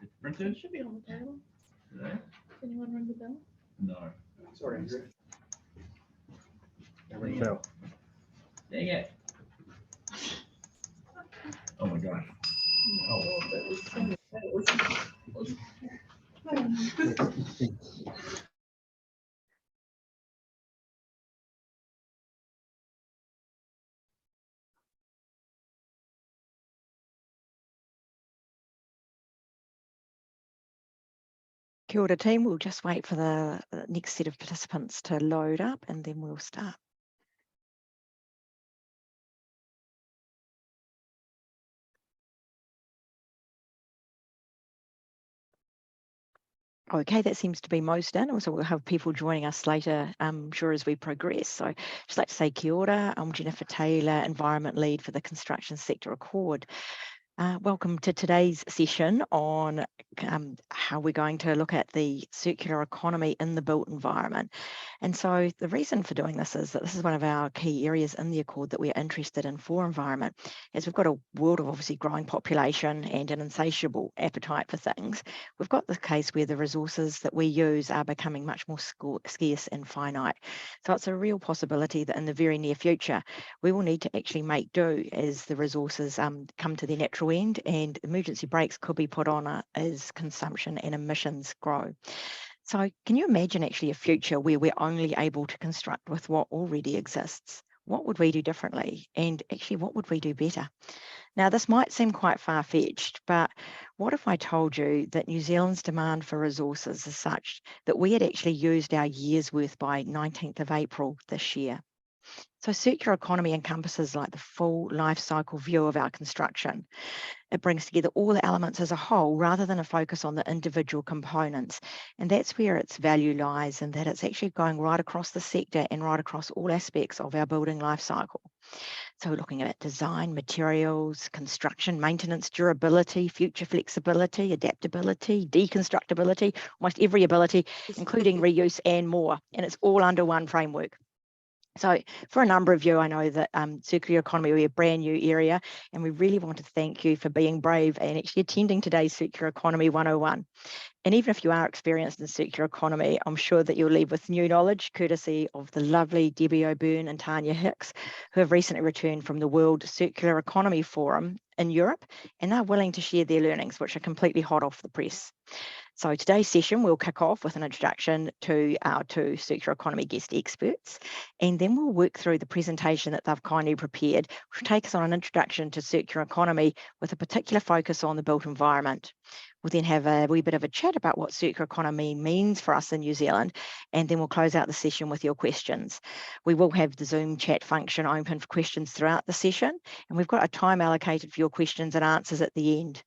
It's printed? It should be on the table. Today? Anyone ring the bell? No. Sorry, Andrew. Dang it. Dang it. Oh my gosh. Oh, that was funny. That was. Kia ora team, we'll just wait for the next set of participants to load up and then we'll start. Okay, that seems to be most in. Also, we'll have people joining us later, I'm sure, as we progress. So just like to say kia ora, I'm Jennifer Taylor, Environment Lead for the Construction Sector Accord. Welcome to today's session on how we're going to look at the circular economy in the built environment. And so the reason for doing this is that this is one of our key areas in the Accord that we're interested in for environment, as we've got a world of obviously growing population and an insatiable appetite for things. We've got the case where the resources that we use are becoming much more scarce and finite. So it's a real possibility that in the very near future, we will need to actually make do as the resources come to their natural end, and emergency brakes could be put on as consumption and emissions grow. So can you imagine actually a future where we're only able to construct with what already exists? What would we do differently? And actually, what would we do better? Now, this might seem quite far-fetched, but what if I told you that New Zealand's demand for resources is such that we had actually used our year's worth by 19th of April this year? So circular economy encompasses like the full life cycle view of our construction. It brings together all the elements as a whole rather than a focus on the individual components. And that's where its value lies, in that it's actually going right across the sector and right across all aspects of our building life cycle. So we're looking at design, materials, construction, maintenance, durability, future flexibility, adaptability, deconstructibility, almost every ability, including reuse and more. And it's all under one framework. So for a number of you, I know that circular economy will be a brand new area, and we really want to thank you for being brave and actually attending today's Circular Economy 101. And even if you are experienced in circular economy, I'm sure that you'll leave with new knowledge, courtesy of the lovely Debbie O'Byrne and Tania Hicks, who have recently returned from the World Circular Economy Forum in Europe, and they're willing to share their learnings, which are completely hot off the press. So today's session, we'll kick off with an introduction to our two circular economy guest experts, and then we'll work through the presentation that they've kindly prepared, which will take us on an introduction to circular economy with a particular focus on the built environment. We'll then have a wee bit of a chat about what circular economy means for us in New Zealand, and then we'll close out the session with your questions. We will have the Zoom chat function open for questions throughout the session, and we've got a time allocated for your questions and answers at the end.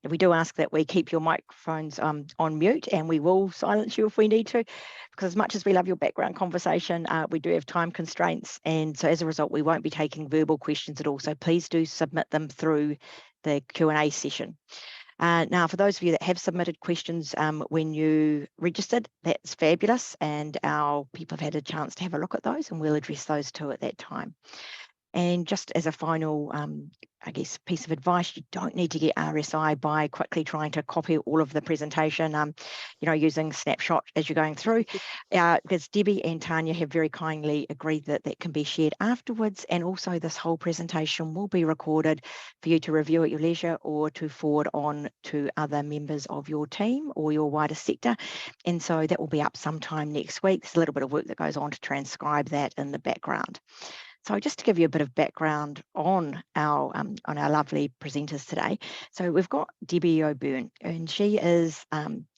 We do ask that we keep your microphones on mute, and we will silence you if we need to, because as much as we love your background conversation, we do have time constraints, and so as a result, we won't be taking verbal questions at all. So please do submit them through the Q&A session. Now, for those of you that have submitted questions when you registered, that's fabulous, and our people have had a chance to have a look at those, and we'll address those too at that time. And just as a final, I guess, piece of advice, you don't need to get RSI by quickly trying to copy all of the presentation, using snapshot as you're going through, because Debbie and Tania have very kindly agreed that that can be shared afterwards. And also this whole presentation will be recorded for you to review at your leisure or to forward on to other members of your team or your wider sector. And so that will be up sometime next week. There's a little bit of work that goes on to transcribe that in the background. So just to give you a bit of background on our lovely presenters today. So we've got Debbie O'Byrne, and she is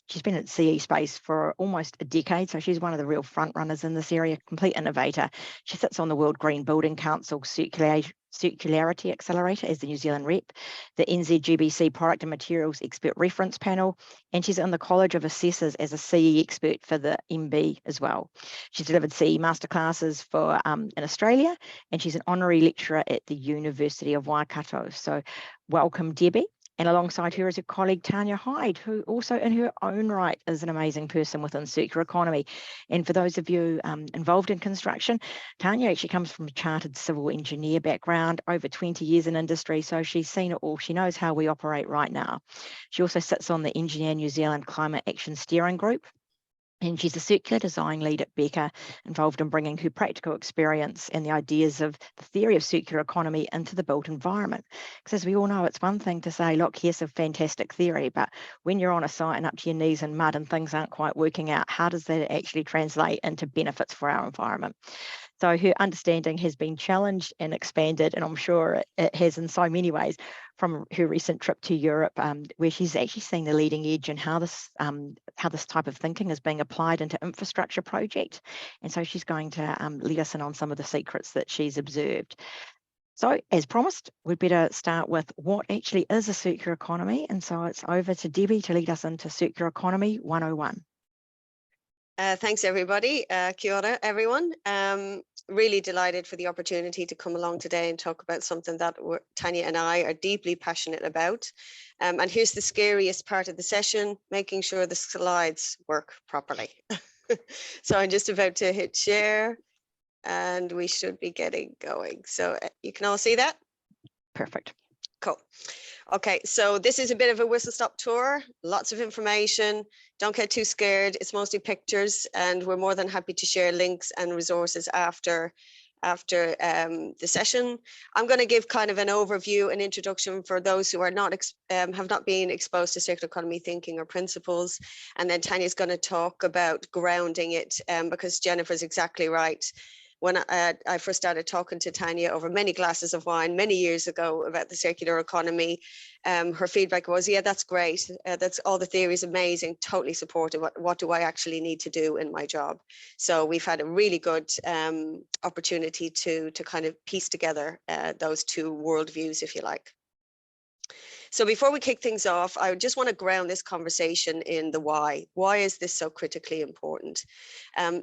she's been at CE space for almost a decade, so she's one of the real front runners in this area, complete innovator. She sits on the World Green Building Council Circularity Accelerator as the New Zealand rep, the NZGBC Product and Materials Expert Reference Panel, and she's in the College of Assessors as a CE expert for the MB as well. She's delivered CE masterclasses for in Australia, and she's an honorary lecturer at the University of Waikato. So welcome, Debbie. And alongside her is her colleague, Tania Hyde, who also in her own right is an amazing person within circular economy. And for those of you involved in construction, Tania actually comes from a chartered civil engineer background, over 20 years in industry, so she's seen it all. She knows how we operate right now. She also sits on the Engineer New Zealand Climate Action Steering Group, and she's a circular design lead at Beca, involved in bringing her practical experience and the ideas of the theory of circular economy into the built environment. Because as we all know, it's one thing to say, look, here's a fantastic theory, but when you're on a site and up to your knees in mud and things aren't quite working out, how does that actually translate into benefits for our environment? So her understanding has been challenged and expanded, and I'm sure it has in so many ways, from her recent trip to Europe, where she's actually seen the leading edge and how this type of thinking is being applied into infrastructure projects. And so she's going to let us in on some of the secrets that she's observed. So as promised, we'd better start with what actually is a circular economy. And so it's over to Debbie to lead us into Circular Economy 101. Thanks, everybody. Kia ora, everyone. Really delighted for the opportunity to come along today and talk about something that Tania and I are deeply passionate about. And here's the scariest part of the session, making sure the slides work properly. So I'm just about to hit share and we should be getting going. So you can all see that? Perfect. Cool. Okay, so this is a bit of a whistle-stop tour, lots of information. Don't get too scared. It's mostly pictures, and we're more than happy to share links and resources after the session. I'm going to give kind of an overview, an introduction for those who are not have not been exposed to circular economy thinking or principles, and then Tania's going to talk about grounding it, because Jennifer's exactly right. When I first started talking to Tania over many glasses of wine many years ago about the circular economy, her feedback was, yeah, that's great. That's all the theory is amazing, totally supportive. What do I actually need to do in my job? So we've had a really good opportunity to kind of piece together those two worldviews, if you like. So before we kick things off, I just want to ground this conversation in the why. Why is this so critically important?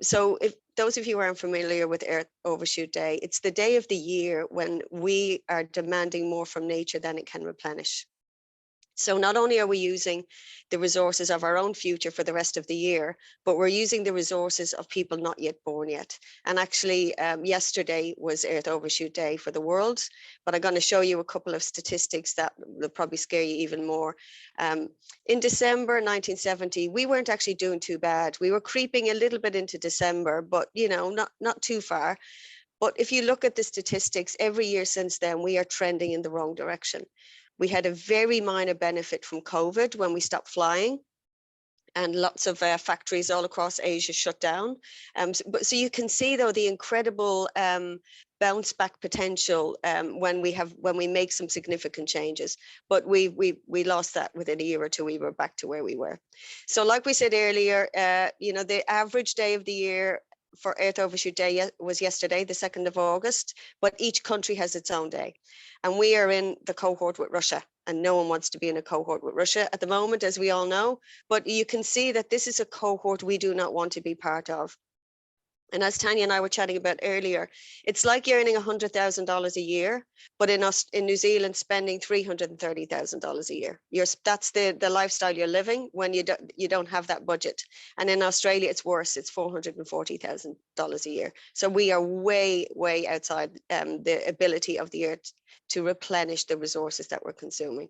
So if those of you who aren't familiar with Earth Overshoot Day, it's the day of the year when we are demanding more from nature than it can replenish. So not only are we using the resources of our own future for the rest of the year, but we're using the resources of people not yet born yet. And actually, yesterday was Earth Overshoot Day for the world, but I'm going to show you a couple of statistics that will probably scare you even more. In December 1970, we weren't actually doing too bad. We were creeping a little bit into December, but you know, not too far. But if you look at the statistics, every year since then, we are trending in the wrong direction. We had a very minor benefit from COVID when we stopped flying, and lots of factories all across Asia shut down. So you can see, though, the incredible bounce back potential when we make some significant changes. But we lost that within a year or two. We were back to where we were. So like we said earlier, you know, the average day of the year for Earth Overshoot Day was yesterday, the 2nd of August, but each country has its own day. And we are in the cohort with Russia, and no one wants to be in a cohort with Russia at the moment, as we all know, but you can see that this is a cohort we do not want to be part of. And as Tania and I were chatting about earlier, it's like you're earning $100,000 a year, but in New Zealand spending $330,000 a year. That's the lifestyle you're living when you don't have that budget. And in Australia, it's worse. It's $440,000 a year. So we are way, way outside the ability of the earth to replenish the resources that we're consuming.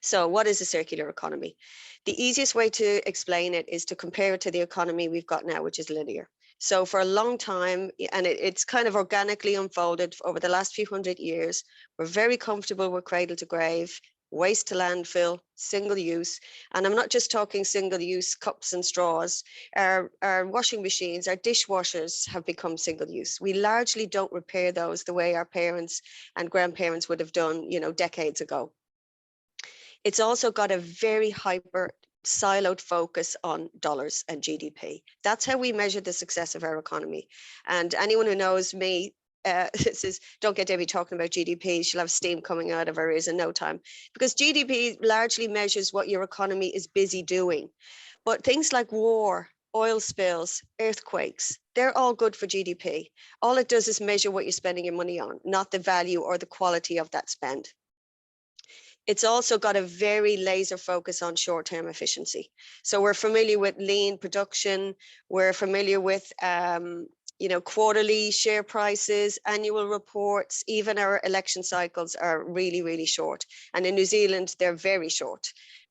So what is a circular economy? The easiest way to explain it is to compare it to the economy we've got now, which is linear. So for a long time, and it's kind of organically unfolded over the last few hundred years, we're very comfortable with cradle to grave, waste to landfill, single use. And I'm not just talking single use cups and straws. Our washing machines, our dishwashers have become single use. We largely don't repair those the way our parents and grandparents would have done, you know, decades ago. It's also got a very hyper siloed focus on dollars and GDP. That's how we measure the success of our economy. And anyone who knows me says, don't get Debbie talking about GDP. She'll have steam coming out of her ears in no time, because GDP largely measures what your economy is busy doing. But things like war, oil spills, earthquakes, they're all good for GDP. All it does is measure what you're spending your money on, not the value or the quality of that spend. It's also got a very laser focus on short-term efficiency. So we're familiar with lean production. We're familiar with, quarterly share prices, annual reports, even our election cycles are really, really short. And in New Zealand, they're very short.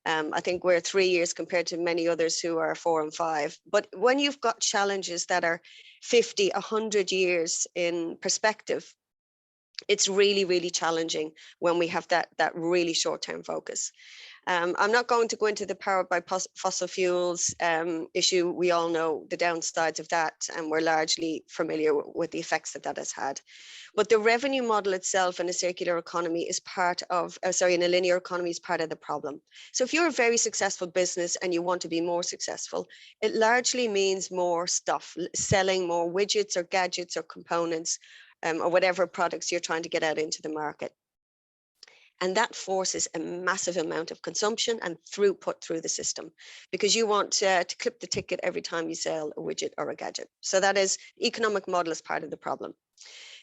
I think we're 3 years compared to many others who are 4 and 5. But when you've got challenges that are 50, 100 years in perspective, it's really, really challenging when we have that really short-term focus. I'm not going to go into the powered by fossil fuels issue. We all know the downsides of that, and we're largely familiar with the effects that has had. But the revenue model itself in a circular economy is part of, in a linear economy is part of the problem. So if you're a very successful business and you want to be more successful, it largely means more stuff, selling more widgets or gadgets or components, or whatever products you're trying to get out into the market. And that forces a massive amount of consumption and throughput through the system, because you want to clip the ticket every time you sell a widget or a gadget. So that is, economic model is part of the problem.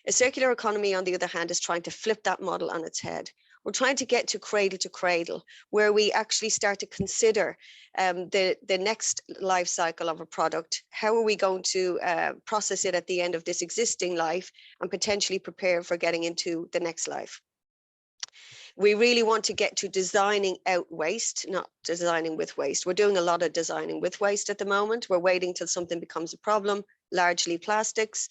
A circular economy, on the other hand, is trying to flip that model on its head. We're trying to get to cradle, where we actually start to consider the next life cycle of a product. How are we going to process it at the end of this existing life and potentially prepare for getting into the next life? We really want to get to designing out waste, not designing with waste. We're doing a lot of designing with waste at the moment. We're waiting till something becomes a problem, largely plastics,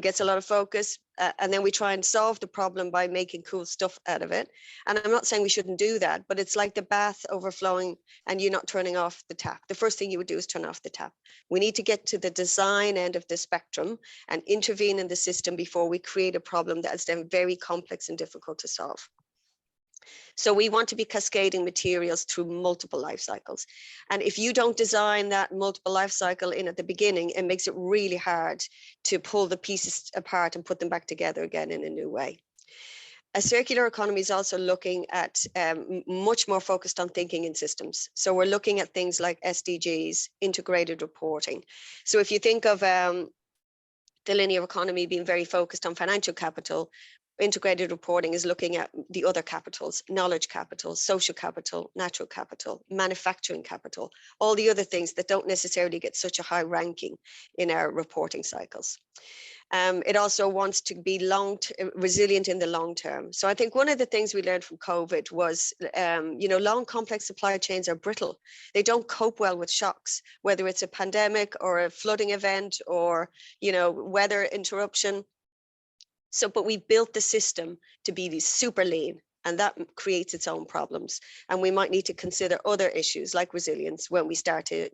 gets a lot of focus. And then we try and solve the problem by making cool stuff out of it. And I'm not saying we shouldn't do that, but it's like the bath overflowing and you're not turning off the tap. The first thing you would do is turn off the tap. We need to get to the design end of the spectrum and intervene in the system before we create a problem that is then very complex and difficult to solve. So we want to be cascading materials through multiple life cycles. And if you don't design that multiple life cycle in at the beginning, it makes it really hard to pull the pieces apart and put them back together again in a new way. A circular economy is also looking at much more focused on thinking in systems. So we're looking at things like SDGs, integrated reporting. So if you think of the linear economy being very focused on financial capital, integrated reporting is looking at the other capitals, knowledge capital, social capital, natural capital, manufacturing capital, all the other things that don't necessarily get such a high ranking in our reporting cycles. It also wants to be resilient in the long term. So I think one of the things we learned from COVID was, long complex supply chains are brittle. They don't cope well with shocks, whether it's a pandemic or a flooding event or, weather interruption. So, but we built the system to be super lean, and that creates its own problems. And we might need to consider other issues like resilience when we start to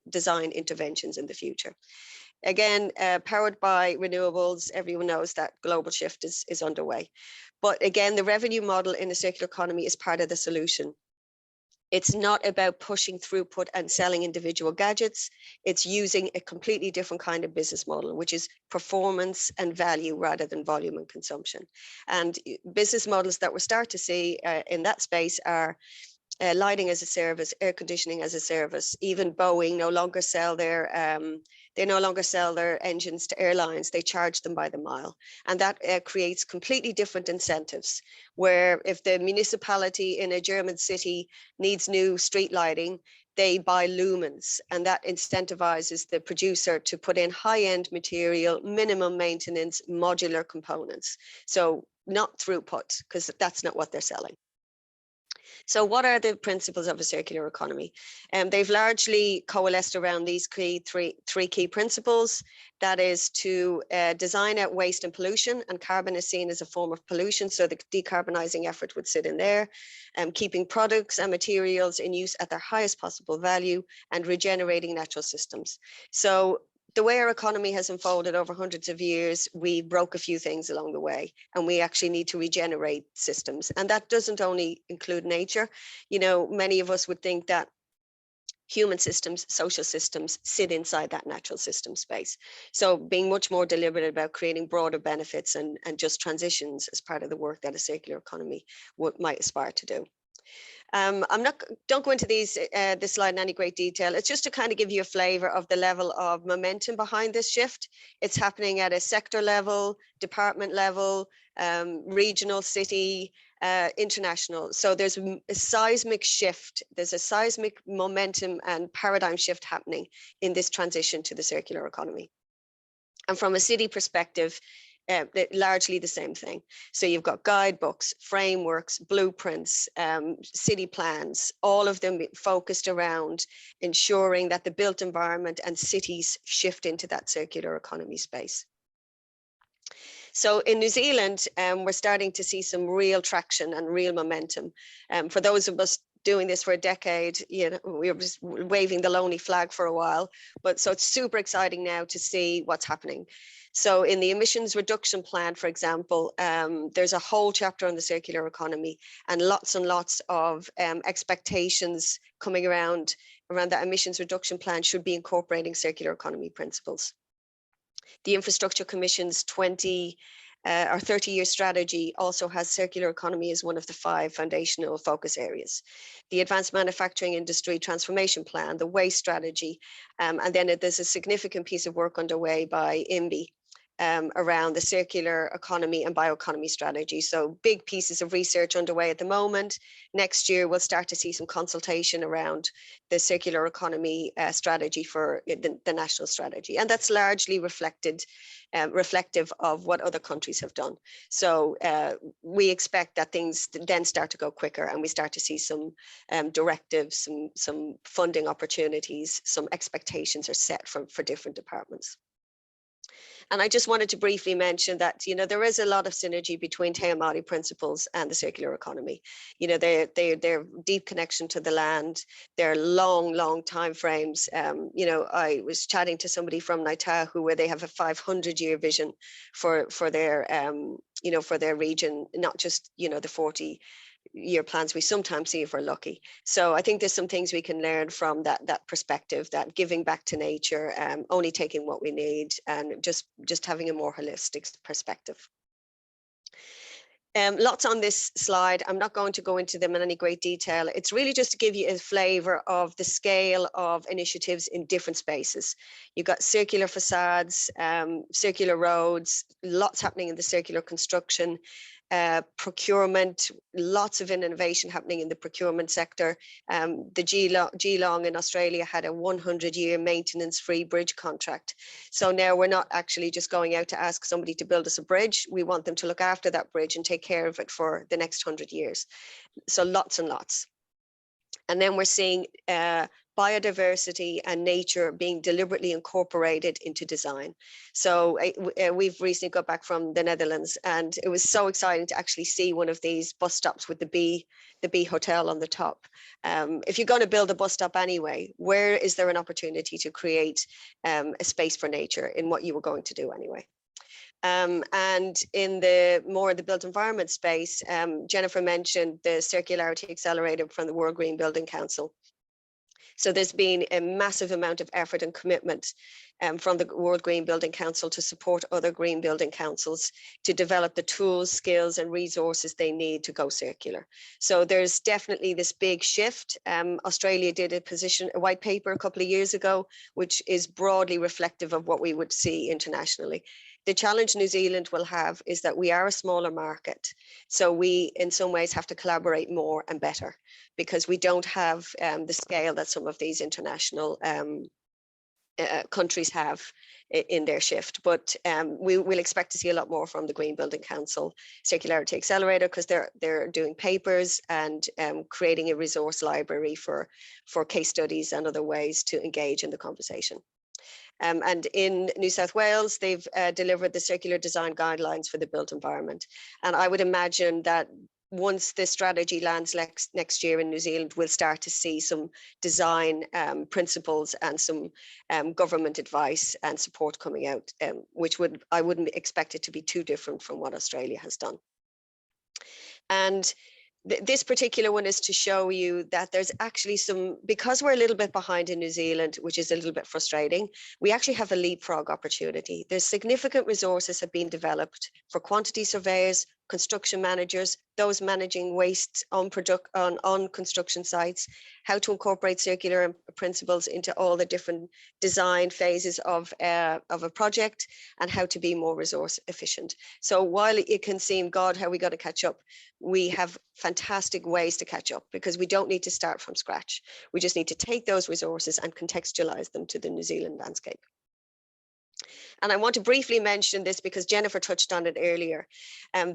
design interventions in the future. Again, powered by renewables, everyone knows that global shift is underway. But again, the revenue model in a circular economy is part of the solution. It's not about pushing throughput and selling individual gadgets. It's using a completely different kind of business model, which is performance and value rather than volume and consumption. And business models that we're starting to see in that space are lighting as a service, air conditioning as a service. Even Boeing no longer sell their engines to airlines. They charge them by the mile, and that creates completely different incentives. Where if the municipality in a German city needs new street lighting, they buy lumens, and that incentivizes the producer to put in high-end material, minimum maintenance, modular components. So not throughput, because that's not what they're selling. So what are the principles of a circular economy? They've largely coalesced around these three key principles. That is to design out waste and pollution, and carbon is seen as a form of pollution. So the decarbonizing effort would sit in there, keeping products and materials in use at their highest possible value, and regenerating natural systems. So the way our economy has unfolded over hundreds of years, we broke a few things along the way, and we actually need to regenerate systems. And that doesn't only include nature. Many of us would think that human systems, social systems sit inside that natural system space. So being much more deliberate about creating broader benefits and just transitions as part of the work that a circular economy might aspire to do. Don't go into this slide in any great detail. It's just to kind of give you a flavor of the level of momentum behind this shift. It's happening at a sector level, department level, regional, city, international. So there's a seismic shift. There's a seismic momentum and paradigm shift happening in this transition to the circular economy. And from a city perspective, largely the same thing. So you've got guidebooks, frameworks, blueprints, city plans, all of them focused around ensuring that the built environment and cities shift into that circular economy space. So in New Zealand, we're starting to see some real traction and real momentum. For those of us doing this for a decade, you know, we were just waving the lonely flag for a while, but so it's super exciting now to see what's happening. So in the emissions reduction plan, for example, there's a whole chapter on the circular economy and lots of expectations coming around that emissions reduction plan should be incorporating circular economy principles. The Infrastructure Commission's 30-year strategy also has circular economy as one of the 5 foundational focus areas. The Advanced Manufacturing Industry Transformation Plan, the waste strategy, and then there's a significant piece of work underway by IMBI around the circular economy and bioeconomy strategy. So big pieces of research underway at the moment. Next year, we'll start to see some consultation around the circular economy strategy for the national strategy. And that's largely reflective of what other countries have done. So we expect that things then start to go quicker and we start to see some directives, some funding opportunities, some expectations are set for different departments. And I just wanted to briefly mention that, you know, there is a lot of synergy between Te Māori principles and the circular economy. You know, they're deep connection to the land, they're long time frames. You know, I was chatting to somebody from Ngāi where they have a 500-year vision for their, you know, for their region, not just, you know, the 40-year plans we sometimes see if we're lucky. So I think there's some things we can learn from that perspective, that giving back to nature, only taking what we need, and just having a more holistic perspective. Lots on this slide. I'm not going to go into them in any great detail. It's really just to give you a flavor of the scale of initiatives in different spaces. You've got circular facades, circular roads, lots happening in the circular construction, procurement, lots of innovation happening in the procurement sector. The Geelong in Australia had a 100-year maintenance-free bridge contract. So now we're not actually just going out to ask somebody to build us a bridge. We want them to look after that bridge and take care of it for the next 100 years. So lots and lots. And then we're seeing biodiversity and nature being deliberately incorporated into design. So we've recently got back from the Netherlands, and it was so exciting to actually see one of these bus stops with the bee hotel on the top. If you're going to build a bus stop anyway, where is there an opportunity to create a space for nature in what you were going to do anyway? And in the built environment space, Jennifer mentioned the Circularity Accelerator from the World Green Building Council. So there's been a massive amount of effort and commitment from the World Green Building Council to support other green building councils to develop the tools, skills and resources they need to go circular. So there's definitely this big shift. Australia did a white paper a couple of years ago, which is broadly reflective of what we would see internationally. The challenge New Zealand will have is that we are a smaller market. So we, in some ways, have to collaborate more and better because we don't have the scale that some of these international countries have in their shift. But we will expect to see a lot more from the Green Building Council Circularity Accelerator because they're doing papers and creating a resource library for case studies and other ways to engage in the conversation. And in New South Wales, they've delivered the circular design guidelines for the built environment. And I would imagine that once this strategy lands next year in New Zealand, we'll start to see some design principles and some government advice and support coming out, which I wouldn't expect it to be too different from what Australia has done. And this particular one is to show you that there's actually because we're a little bit behind in New Zealand, which is a little bit frustrating, we actually have a leapfrog opportunity. There's significant resources have been developed for quantity surveyors, construction managers, those managing waste on construction sites, how to incorporate circular principles into all the different design phases of a project, and how to be more resource efficient. So while it can seem, God, how we got to catch up, we have fantastic ways to catch up, because we don't need to start from scratch. We just need to take those resources and contextualize them to the New Zealand landscape. And I want to briefly mention this because Jennifer touched on it earlier.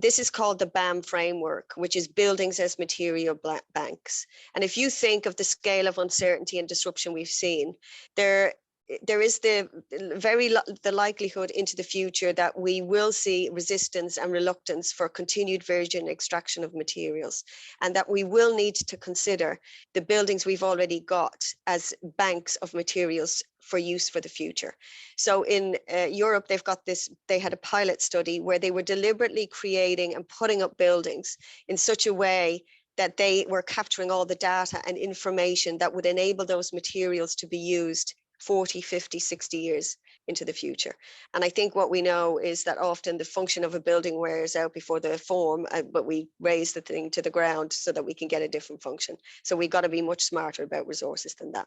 This is called the BAM framework, which is Buildings as Material Banks. And if you think of the scale of uncertainty and disruption we've seen, there is the likelihood into the future that we will see resistance and reluctance for continued virgin extraction of materials, and that we will need to consider the buildings we've already got as banks of materials for use for the future. So in Europe, they had a pilot study where they were deliberately creating and putting up buildings in such a way that they were capturing all the data and information that would enable those materials to be used 40, 50, 60 years into the future. And I think what we know is that often the function of a building wears out before the form, but we raise the thing to the ground so that we can get a different function. So we've got to be much smarter about resources than that.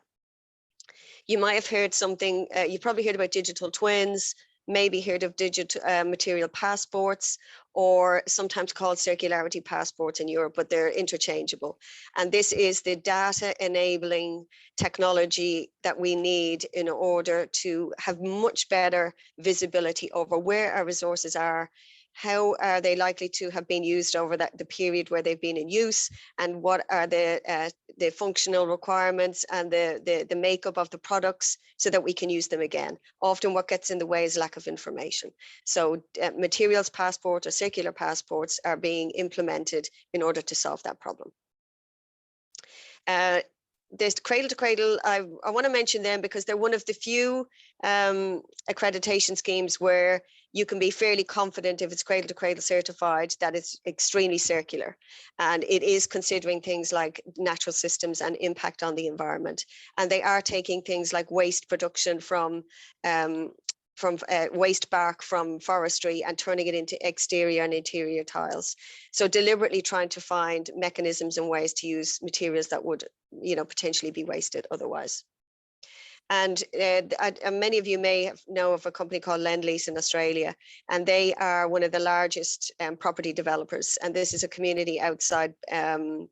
You might have heard something, you probably heard about digital twins, maybe heard of digital material passports, or sometimes called circularity passports in Europe, but they're interchangeable. And this is the data enabling technology that we need in order to have much better visibility over where our resources are, how are they likely to have been used over the period where they've been in use, and what are the functional requirements and the makeup of the products so that we can use them again. Often what gets in the way is lack of information. So materials passport or circular passports are being implemented in order to solve that problem. There's Cradle to Cradle. I want to mention them because they're one of the few accreditation schemes where you can be fairly confident, if it's Cradle to Cradle certified, that it's extremely circular. And it is considering things like natural systems and impact on the environment. And they are taking things like waste production from waste bark from forestry and turning it into exterior and interior tiles. So deliberately trying to find mechanisms and ways to use materials that would, potentially be wasted otherwise. And many of you may know of a company called Lendlease in Australia, and they are one of the largest property developers. And this is a community outside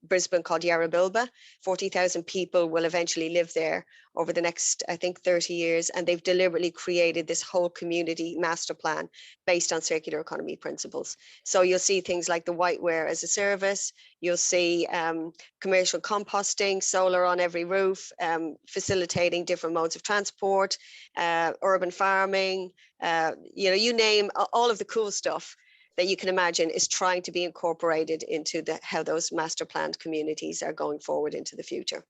Brisbane called Yarrabilba. 40,000 people will eventually live there over the next, I think, 30 years. And they've deliberately created this whole community master plan based on circular economy principles. So you'll see things like the whiteware as a service. You'll see commercial composting, solar on every roof, facilitating different modes of transport, urban farming, you name all of the cool stuff that you can imagine is trying to be incorporated into how those master planned communities are going forward into the future.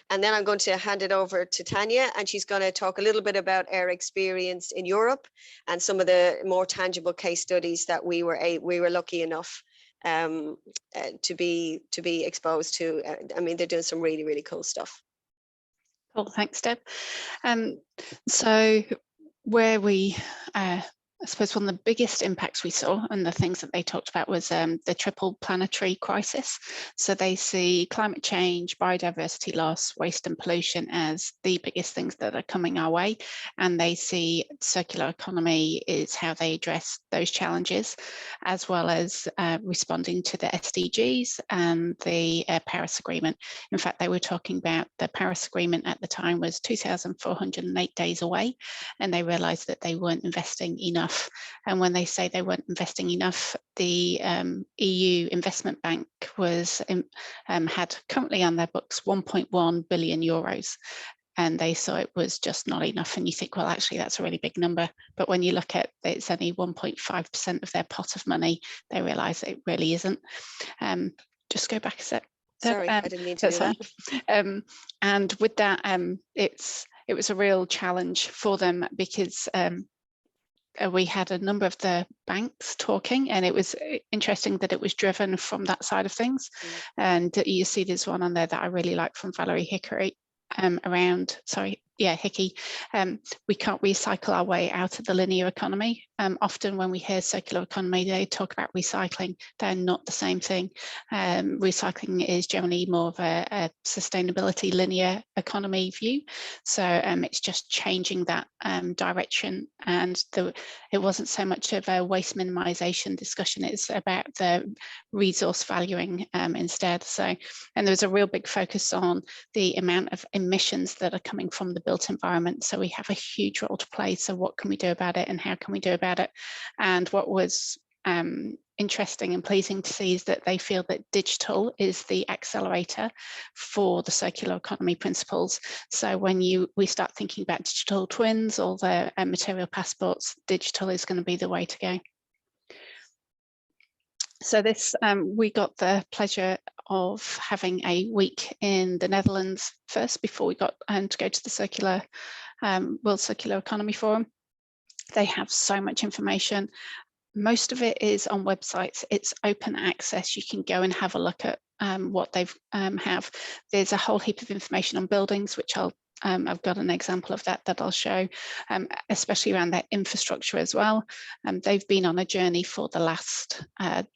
And then I'm going to hand it over to Tania, and she's going to talk a little bit about our experience in Europe and some of the more tangible case studies that we were lucky enough to be exposed to. I mean, they're doing some really, really cool stuff. Cool, thanks, Deb. So where we, I suppose one of the biggest impacts we saw and the things that they talked about was the triple planetary crisis. So they see climate change, biodiversity loss, waste and pollution as the biggest things that are coming our way. And they see circular economy is how they address those challenges, as well as responding to the SDGs and the Paris Agreement. In fact, they were talking about the Paris Agreement at the time was 2,408 days away, and they realized that they weren't investing enough. And when they say they weren't investing enough, the EU Investment Bank had currently on their books 1.1 billion euros. And they saw it was just not enough. And you think, well, actually, that's a really big number. But when you look at it's only 1.5% of their pot of money, they realize that it really isn't. Just go back a sec. Sorry, I didn't mean to do that. And with that, it was a real challenge for them because we had a number of the banks talking, and it was interesting that it was driven from that side of things. And you see there's one on there that I really like from Valerie Hickory around, sorry, yeah, Hickey, we can't recycle our way out of the linear economy. Often when we hear circular economy, they talk about recycling. They're not the same thing. Recycling is generally more of a sustainability linear economy view. So it's just changing that direction. And it wasn't so much of a waste minimization discussion. It's about the resource valuing instead. So, and there's a real big focus on the amount of emissions that are coming from the built environment. So we have a huge role to play. So what can we do about it and how can we do about it? And what was interesting and pleasing to see is that they feel that digital is the accelerator for the circular economy principles. So when we start thinking about digital twins or the material passports, digital is going to be the way to go. So this, we got the pleasure of having a week in the Netherlands first before we got to go to the Circular World Circular Economy Forum. They have so much information. Most of it is on websites. It's open access. You can go and have a look at what they've have. There's a whole heap of information on buildings, which I've got an example of that I'll show, especially around their infrastructure as well. They've been on a journey for the last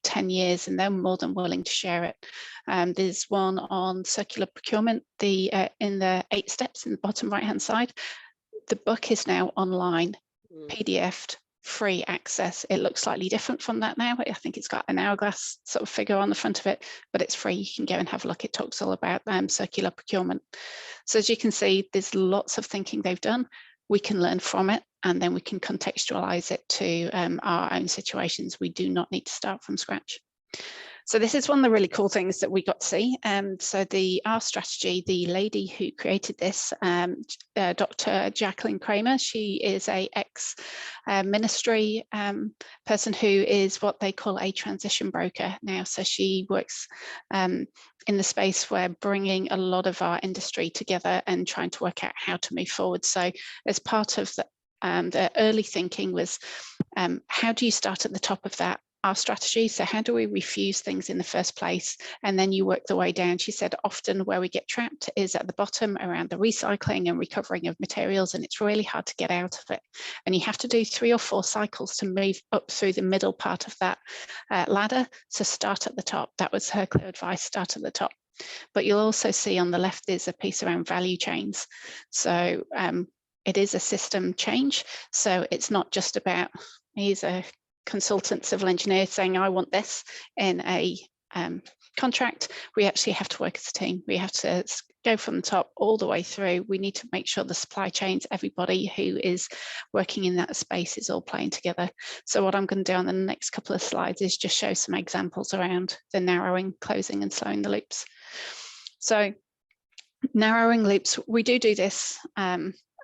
10 years and they're more than willing to share it. There's one on circular procurement, in the 8 steps in the bottom right-hand side. The book is now online, PDF'd, free access. It looks slightly different from that now. I think it's got an hourglass sort of figure on the front of it, but it's free. You can go and have a look. It talks all about circular procurement. So as you can see, there's lots of thinking they've done. We can learn from it and then we can contextualize it to our own situations. We do not need to start from scratch. So this is one of the really cool things that we got to see. So our strategy, the lady who created this, Dr. Jacqueline Kramer, she is a ex-ministry person who is what they call a transition broker now. So she works in the space where bringing a lot of our industry together and trying to work out how to move forward. So as part of the early thinking was, how do you start at the top of that? Our strategy. So how do we refuse things in the first place? And then you work the way down. She said often where we get trapped is at the bottom around the recycling and recovering of materials, and it's really hard to get out of it. And you have to do 3 or 4 cycles to move up through the middle part of that ladder. So start at the top. That was her clear advice, start at the top. But you'll also see on the left there's a piece around value chains. So it is a system change. So it's not just about, here's a consultant civil engineer saying, I want this in a contract. We actually have to work as a team. We have to go from the top all the way through. We need to make sure the supply chains, everybody who is working in that space is all playing together. So what I'm going to do on the next couple of slides is just show some examples around the narrowing, closing and slowing the loops. So narrowing loops, we do this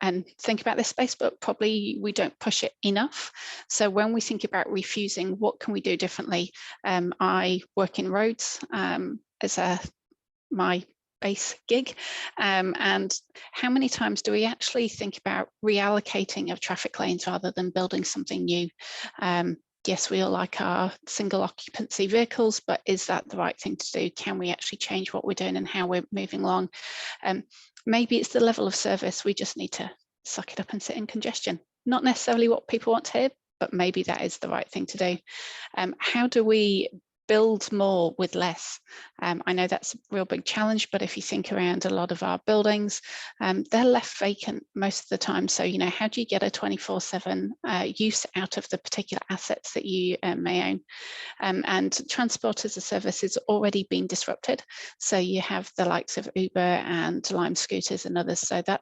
and think about this space, but probably we don't push it enough. So when we think about refusing, what can we do differently? I work in roads as my base gig. And how many times do we actually think about reallocating of traffic lanes rather than building something new? Yes, we all like our single occupancy vehicles, but is that the right thing to do? Can we actually change what we're doing and how we're moving along? Maybe it's the level of service. We just need to suck it up and sit in congestion. Not necessarily what people want to hear, but maybe that is the right thing to do. How do we build more with less? I know that's a real big challenge, but if you think around a lot of our buildings, they're left vacant most of the time. So, you know, how do you get a 24/7 use out of the particular assets that you may own? And transport as a service has already been disrupted. So you have the likes of Uber and Lime scooters and others. So that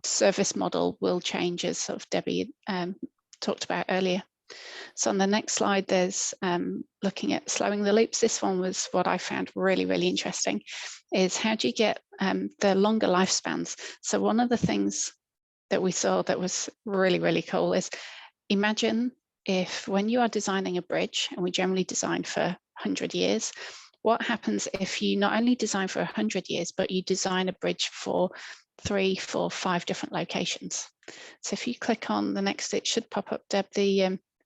service model will change, as sort of Debbie talked about earlier. So on the next slide, there's looking at slowing the loops. This one was what I found really, really interesting, is how do you get the longer lifespans? So one of the things that we saw that was really, really cool is, imagine if when you are designing a bridge, and we generally design for 100 years, what happens if you not only design for 100 years, but you design a bridge for 3, 4, 5 different locations? So if you click on the next, it should pop up, Deb,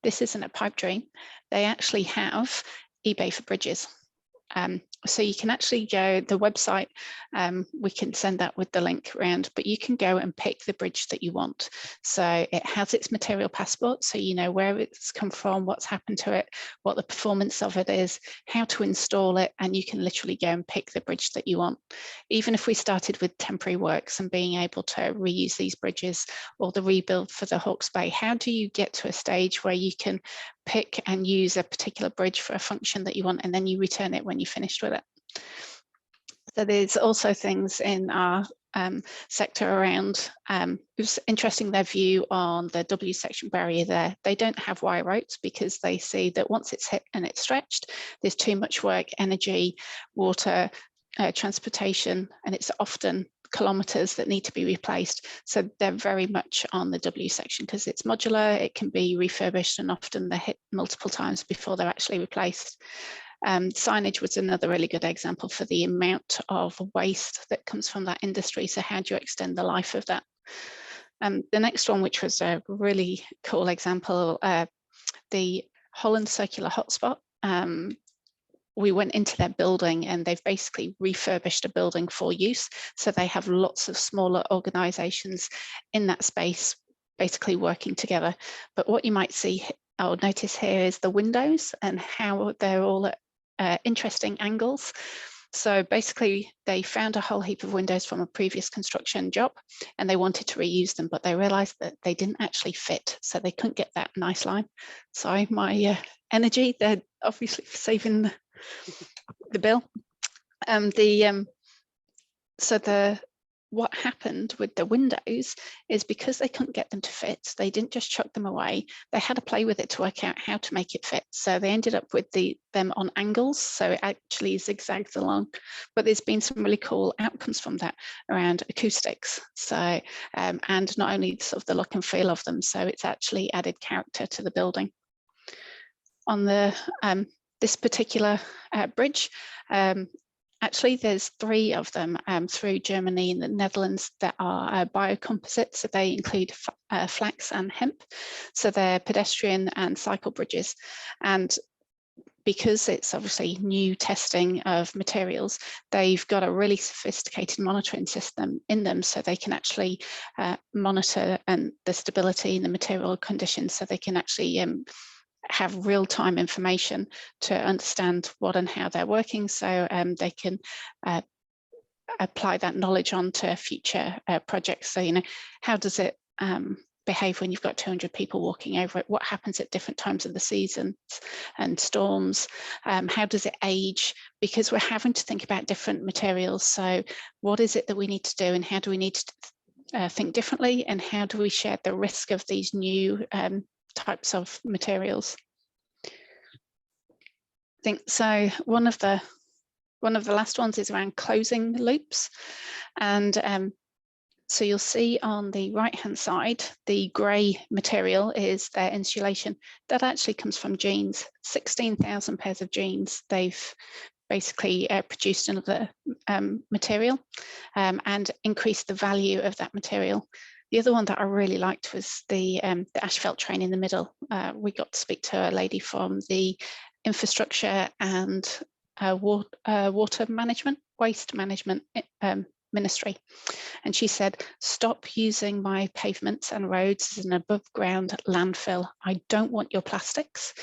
this isn't a pipe dream. They actually have eBay for bridges. So you can actually go, the website, we can send that with the link around, but you can go and pick the bridge that you want. So it has its material passport, so you know where it's come from, what's happened to it, what the performance of it is, how to install it, and you can literally go and pick the bridge that you want. Even if we started with temporary works and being able to reuse these bridges, or the rebuild for the Hawke's Bay, how do you get to a stage where you can pick and use a particular bridge for a function that you want, and then you return it when you're finished with it? So there's also things in our sector around, it was interesting their view on the W section barrier there. They don't have wire routes because they see that once it's hit and it's stretched, there's too much work, energy, water, transportation, and it's often kilometres that need to be replaced. So they're very much on the W section because it's modular, it can be refurbished, and often they're hit multiple times before they're actually replaced. Signage was another really good example for the amount of waste that comes from that industry. So how do you extend the life of that? The next one, which was a really cool example, the Holland Circular Hotspot. We went into their building and they've basically refurbished a building for use. So they have lots of smaller organisations in that space basically working together. But what you might see or notice here is the windows and how they're all at interesting angles. So basically they found a whole heap of windows from a previous construction job and they wanted to reuse them, but they realized that they didn't actually fit. So they couldn't get that nice line. Sorry, my energy, they're obviously saving the bill. What happened with the windows is because they couldn't get them to fit, they didn't just chuck them away. They had to play with it to work out how to make it fit. So they ended up with them on angles, so it actually zigzags along. But there's been some really cool outcomes from that around acoustics. So and not only sort of the look and feel of them, so it's actually added character to the building. On the this particular bridge, actually, there's 3 of them through Germany and the Netherlands that are biocomposite. So they include flax and hemp. So they're pedestrian and cycle bridges. And because it's obviously new testing of materials, they've got a really sophisticated monitoring system in them, so they can actually monitor the stability and the material conditions, so they can actually have real-time information to understand what and how they're working, so they can apply that knowledge onto future projects. So, you know, how does it behave when you've got 200 people walking over it? What happens at different times of the seasons and storms? How does it age? Because we're having to think about different materials. So what is it that we need to do, and how do we need to think differently, and how do we share the risk of these new types of materials? I think so. One of the last ones is around closing loops, and so you'll see on the right hand side the grey material is their insulation. That actually comes from jeans. 16,000 pairs of jeans they've basically produced another material and increased the value of that material. The other one that I really liked was the asphalt train in the middle. We got to speak to a lady from the infrastructure and water management, waste management ministry. And she said, stop using my pavements and roads as an above ground landfill. I don't want your plastics.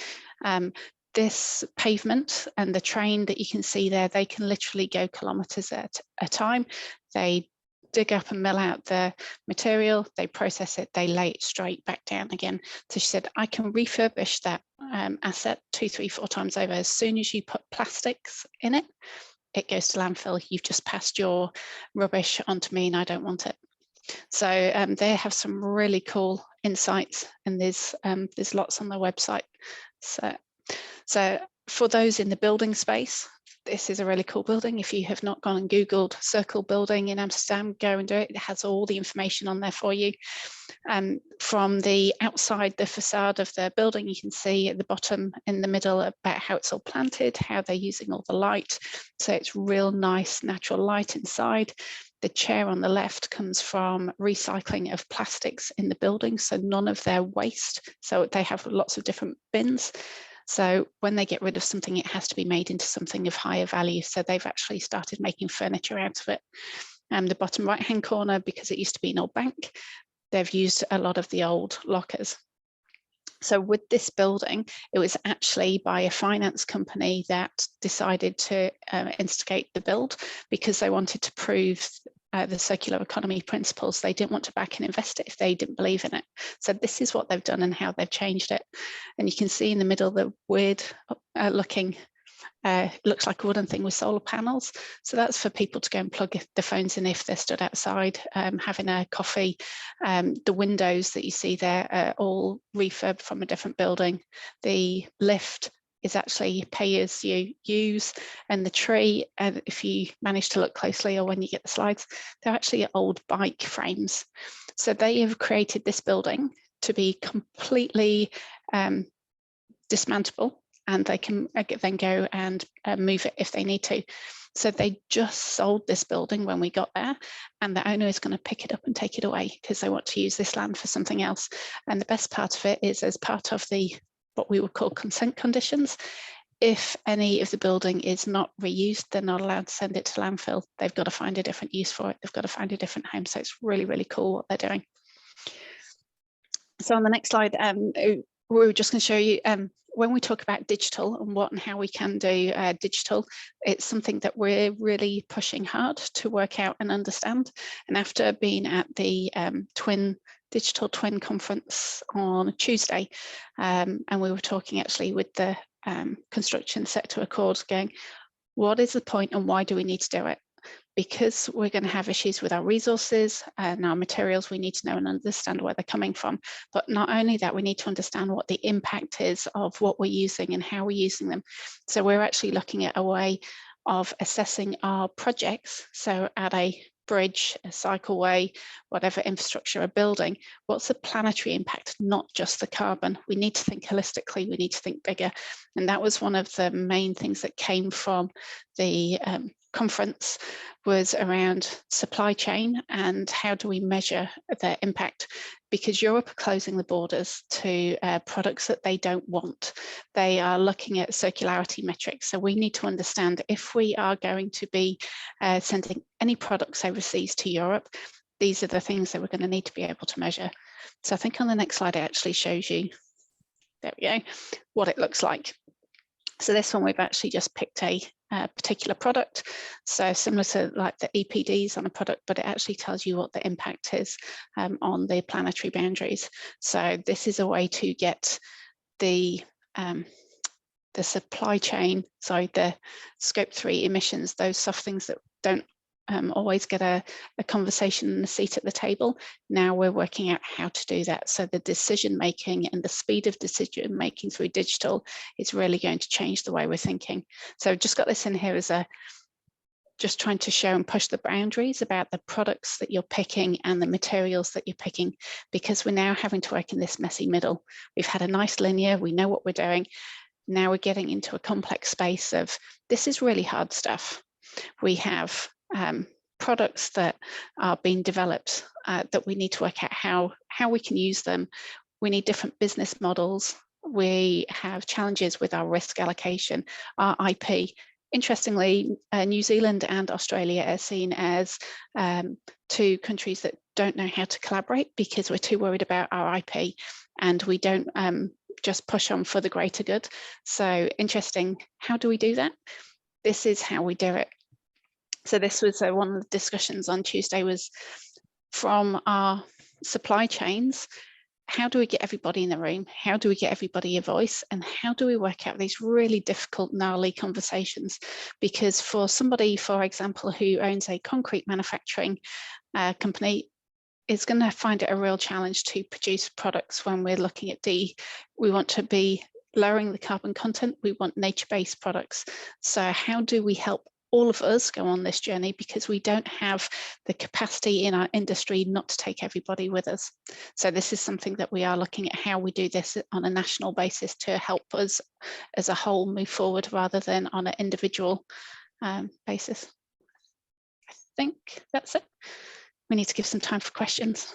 This pavement and the train that you can see there, they can literally go kilometres at a time. They dig up and mill out the material, they process it, they lay it straight back down again. So she said, I can refurbish that asset 2, 3, 4 times over. As soon as you put plastics in it, it goes to landfill. You've just passed your rubbish onto me and I don't want it. So they have some really cool insights, and there's lots on their website. So for those in the building space, this is a really cool building. If you have not gone and Googled Circle Building in Amsterdam, go and do it. It has all the information on there for you. From the outside, the facade of the building, you can see at the bottom in the middle about how it's all planted, how they're using all the light. So it's real nice natural light inside. The chair on the left comes from recycling of plastics in the building, so none of their waste. So they have lots of different bins. So when they get rid of something, it has to be made into something of higher value. So they've actually started making furniture out of it. The bottom right-hand corner, because it used to be an old bank, they've used a lot of the old lockers. So with this building, it was actually by a finance company that decided to instigate the build because they wanted to prove the circular economy principles. They didn't want to back and invest it if they didn't believe in it. So this is what they've done and how they've changed it. And you can see in the middle the weird looking looks like a wooden thing with solar panels. So that's for people to go and plug the phones in if they're stood outside having a coffee. The windows that you see there are all refurbed from a different building. The lift is actually pay as you use, and the tree, if you manage to look closely or when you get the slides, they're actually old bike frames. So they have created this building to be completely dismantleable, and they can then go and move it if they need to. So they just sold this building when we got there, and the owner is going to pick it up and take it away because they want to use this land for something else. And the best part of it is, as part of the what we would call consent conditions, if any of the building is not reused, they're not allowed to send it to landfill. They've got to find a different use for it. They've got to find a different home. So it's really, really cool what they're doing. So on the next slide, we're just going to show you when we talk about digital and what and how we can do digital, it's something that we're really pushing hard to work out and understand. And after being at the Digital Twin Conference on Tuesday, and we were talking actually with the construction sector accord, going, what is the point and why do we need to do it? Because we're going to have issues with our resources and our materials, we need to know and understand where they're coming from. But not only that, we need to understand what the impact is of what we're using and how we're using them. So we're actually looking at a way of assessing our projects. So at a bridge, a cycleway, whatever infrastructure we're building, what's the planetary impact, not just the carbon? We need to think holistically, we need to think bigger. And that was one of the main things that came from the conference, was around supply chain and how do we measure their impact, because Europe are closing the borders to products that they don't want. They are looking at circularity metrics. So we need to understand if we are going to be sending any products overseas to Europe, these are the things that we're going to need to be able to measure. So I think on the next slide, it actually shows you, there we go, what it looks like. So this one, we've actually just picked a particular product. So similar to like the EPDs on a product, but it actually tells you what the impact is on the planetary boundaries. So this is a way to get the supply chain, sorry, the scope 3 emissions, those soft things that don't always get a conversation and a seat at the table. Now we're working out how to do that. So the decision making and the speed of decision making through digital is really going to change the way we're thinking. So I've just got this in here as a just trying to show and push the boundaries about the products that you're picking and the materials that you're picking, because we're now having to work in this messy middle. We've had a nice linear, we know what we're doing. Now we're getting into a complex space of, this is really hard stuff. We have products that are being developed that we need to work out how we can use them. We need different business models. We have challenges with our risk allocation, our IP. Interestingly, New Zealand and Australia are seen as two countries that don't know how to collaborate because we're too worried about our IP and we don't just push on for the greater good. So interesting, how do we do that? This is how we do it. So this was one of the discussions on Tuesday, was from our supply chains, how do we get everybody in the room? How do we get everybody a voice? And how do we work out these really difficult, gnarly conversations? Because for somebody, for example, who owns a concrete manufacturing company, is going to find it a real challenge to produce products when we're looking at we want to be lowering the carbon content, we want nature-based products. So how do we help all of us go on this journey, because we don't have the capacity in our industry not to take everybody with us. So this is something that we are looking at, how we do this on a national basis to help us as a whole move forward rather than on an individual basis. I think that's it. We need to give some time for questions.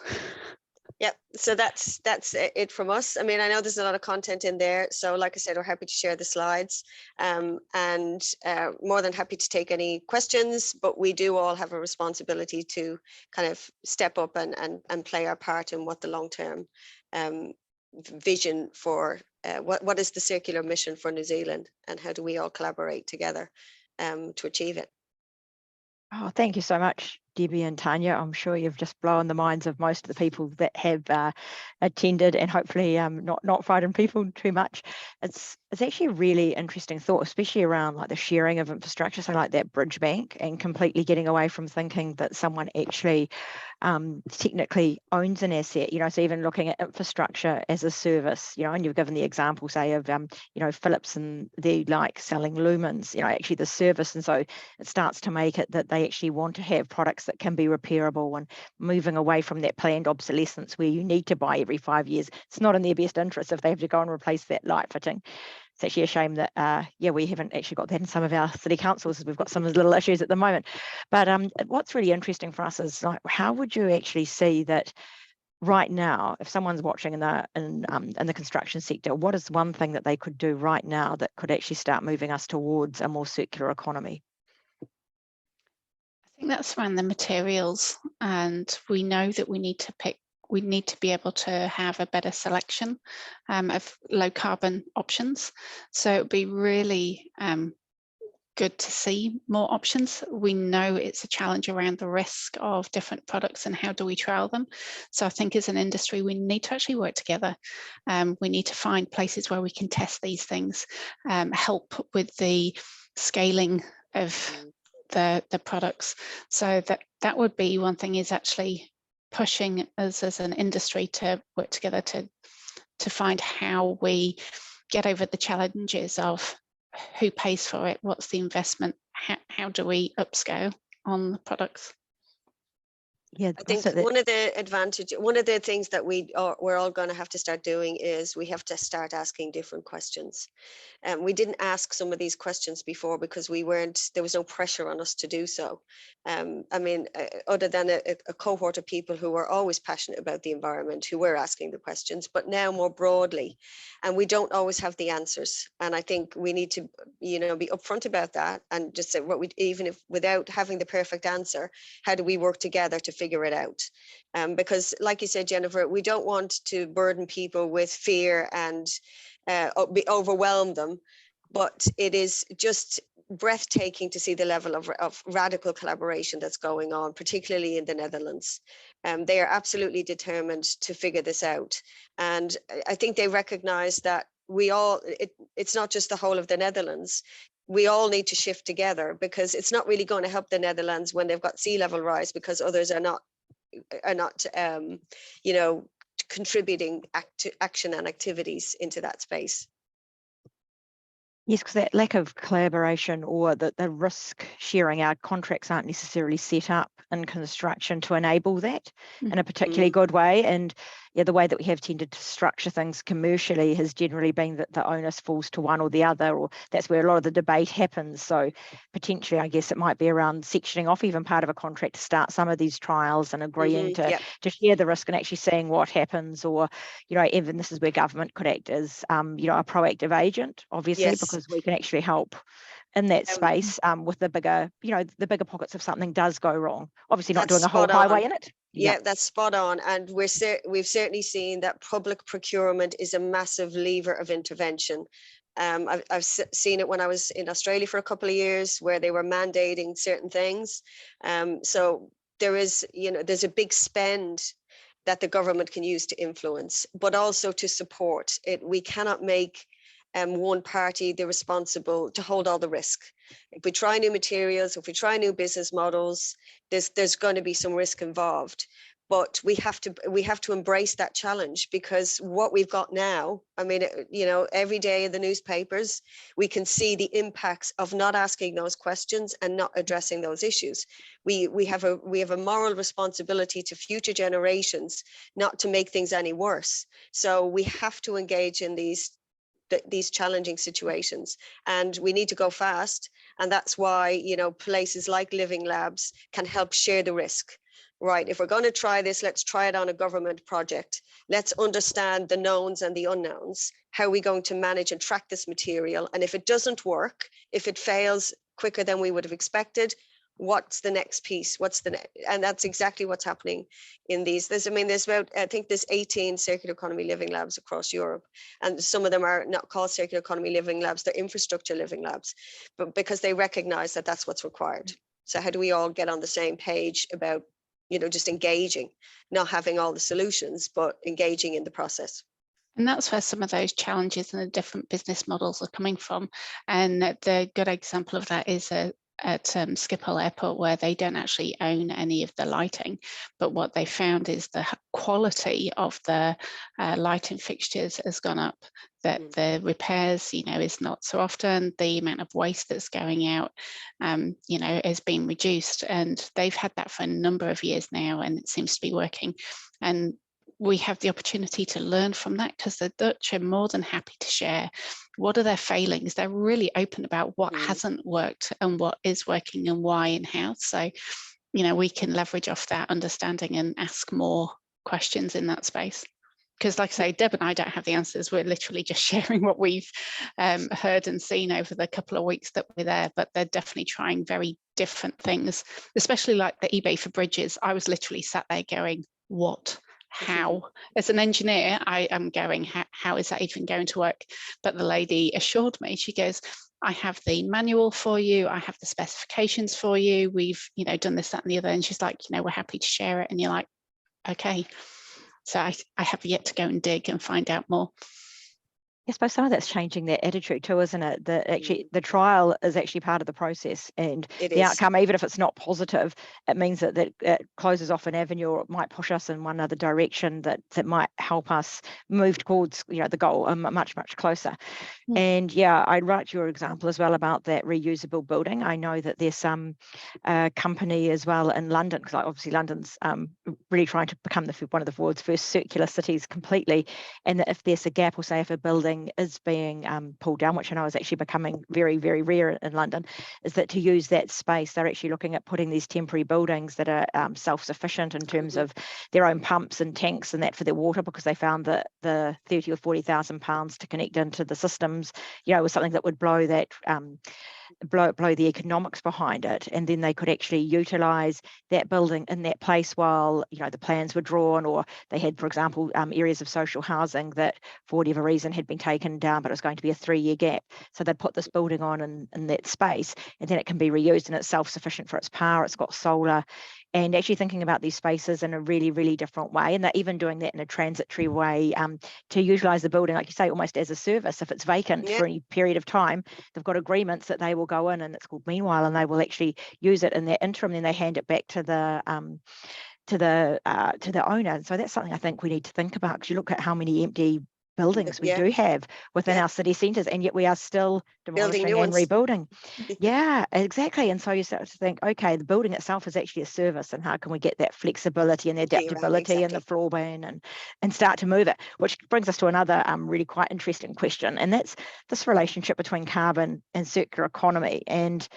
Yep, so that's it from us. I mean, I know there's a lot of content in there, so like I said, we're happy to share the slides, and more than happy to take any questions, but we do all have a responsibility to kind of step up and play our part in what the long-term vision for what is the circular mission for New Zealand, and how do we all collaborate together to achieve it. Oh, thank you so much, Debbie and Tania. I'm sure you've just blown the minds of most of the people that have attended, and hopefully not frightened people too much. It's actually a really interesting thought, especially around like the sharing of infrastructure, so like that bridge bank, and completely getting away from thinking that someone actually technically owns an asset, you know, so even looking at infrastructure as a service, you know, and you've given the example, say, of, you know, Philips and they like selling lumens, you know, actually the service. And so it starts to make it that they actually want to have products that can be repairable, and moving away from that planned obsolescence where you need to buy every 5 years. It's not in their best interest if they have to go and replace that light fitting. It's actually a shame that, yeah, we haven't actually got that in some of our city councils. We've got some little issues at the moment. But what's really interesting for us is, like, how would you actually see that right now, if someone's watching in the construction sector, what is one thing that they could do right now that could actually start moving us towards a more circular economy? I think that's around the materials, and we know that we need to be able to have a better selection of low carbon options. So it would be really good to see more options. We know it's a challenge around the risk of different products and how do we trial them. So I think as an industry, we need to actually work together. We need to find places where we can test these things, help with the scaling of the products. So that would be one thing, is actually pushing us as an industry to work together to find how we get over the challenges of who pays for it, what's the investment, how do we upscale on the products. Yeah, I think one of the things that we're all going to have to start doing is we have to start asking different questions. We didn't ask some of these questions before because there was no pressure on us to do so. I mean, other than a cohort of people who were always passionate about the environment, who were asking the questions, but now more broadly, and we don't always have the answers. And I think we need to, you know, be upfront about that and just say even if without having the perfect answer, how do we work together to figure it out? Because like you said, Jennifer, we don't want to burden people with fear and overwhelm them, but it is just breathtaking to see the level of radical collaboration that's going on, particularly in the Netherlands. They are absolutely determined to figure this out, and I think they recognize that it's not just the whole of the Netherlands. We all need to shift together, because it's not really going to help the Netherlands when they've got sea level rise because others are not you know, contributing action and activities into that space. Yes, because that lack of collaboration, or the risk sharing, our contracts aren't necessarily set up in construction to enable that in a particularly good way. And yeah, the way that we have tended to structure things commercially has generally been that the onus falls to one or the other, or that's where a lot of the debate happens. So potentially, I guess it might be around sectioning off even part of a contract to start some of these trials and agreeing to share the risk and actually seeing what happens. Or, you know, even this is where government could act as, you know, a proactive agent, obviously, because we can actually help in that space with the bigger, you know, the bigger pockets if something does go wrong. Obviously not doing a whole highway in it. Yeah, that's spot on. And we've certainly seen that public procurement is a massive lever of intervention. I've seen it when I was in Australia for a couple of years, where they were mandating certain things. So there is, you know, there's a big spend that the government can use to influence, but also to support it. We cannot make one party the responsible to hold all the risk. If we try new materials, if we try new business models, there's going to be some risk involved. But we have to embrace that challenge, because what we've got now, I mean, you know, every day in the newspapers, we can see the impacts of not asking those questions and not addressing those issues. We have a moral responsibility to future generations not to make things any worse. So we have to engage in these challenging situations, and we need to go fast. And that's why, you know, places like Living Labs can help share the risk, right, if we're going to try this, let's try it on a government project. Let's understand the knowns and the unknowns. How are we going to manage and track this material? And if it doesn't work, if it fails quicker than we would have expected, what's the next piece? And that's exactly what's happening in these. There's about, I think there's 18 circular economy living labs across Europe. And some of them are not called circular economy living labs, they're infrastructure living labs, but because they recognize that that's what's required. So how do we all get on the same page about, just engaging, not having all the solutions, but engaging in the process? And that's where some of those challenges and the different business models are coming from. And the good example of that is at Schiphol Airport, where they don't actually own any of the lighting, but what they found is the quality of the lighting fixtures has gone up, that the repairs, is not so often, the amount of waste that's going out, has been reduced. And they've had that for a number of years now, and it seems to be working. And we have the opportunity to learn from that, because the Dutch are more than happy to share what are their failings. They're really open about what hasn't worked and what is working and why and how. So, we can leverage off that understanding and ask more questions in that space. Because like I say, Deb and I don't have the answers. We're literally just sharing what we've heard and seen over the couple of weeks that we're there, but they're definitely trying very different things, especially like the eBay for bridges. I was literally sat there going, what? How? As an engineer, I am going, how is that even going to work? But the lady assured me, she goes, I have the manual for you, I have the specifications for you, we've done this, that and the other. And she's like, we're happy to share it. And you're like, okay. So I have yet to go and dig and find out more. I suppose some of that's changing that attitude too, isn't it? That actually the trial is actually part of the process, and the outcome, even if it's not positive, it means that it closes off an avenue, or it might push us in one other direction that might help us move towards the goal much closer. And yeah, I'd write your example as well about that reusable building. I know that there's some company as well in London, because obviously London's really trying to become one of the world's first circular cities completely, and that if there's a gap, or say if a building is being pulled down, which I know is actually becoming very, very rare in London, is that to use that space, they're actually looking at putting these temporary buildings that are self-sufficient in terms of their own pumps and tanks and that for their water, because they found that the 30 or 40,000 pounds to connect into the systems, was something that would blow that blow the economics behind it, and then they could actually utilize that building in that place while the plans were drawn, or they had, for example, areas of social housing that for whatever reason had been taken down, but it was going to be a 3-year gap, so they'd put this building on in that space, and then it can be reused, and it's self-sufficient for its power, it's got solar. And actually thinking about these spaces in a really, really different way, and they're even doing that in a transitory way to utilize the building, like you say, almost as a service. If it's vacant for any period of time, they've got agreements that they will go in, and it's called Meanwhile, and they will actually use it in that interim, then they hand it back to the owner. And so that's something I think we need to think about, because you look at how many empty buildings we do have within our city centres, and yet we are still demolishing and rebuilding. Yeah, exactly. And so you start to think, okay, the building itself is actually a service, and how can we get that flexibility and the adaptability and the floor ban and start to move it? Which brings us to another really quite interesting question, and that's this relationship between carbon and circular economy. And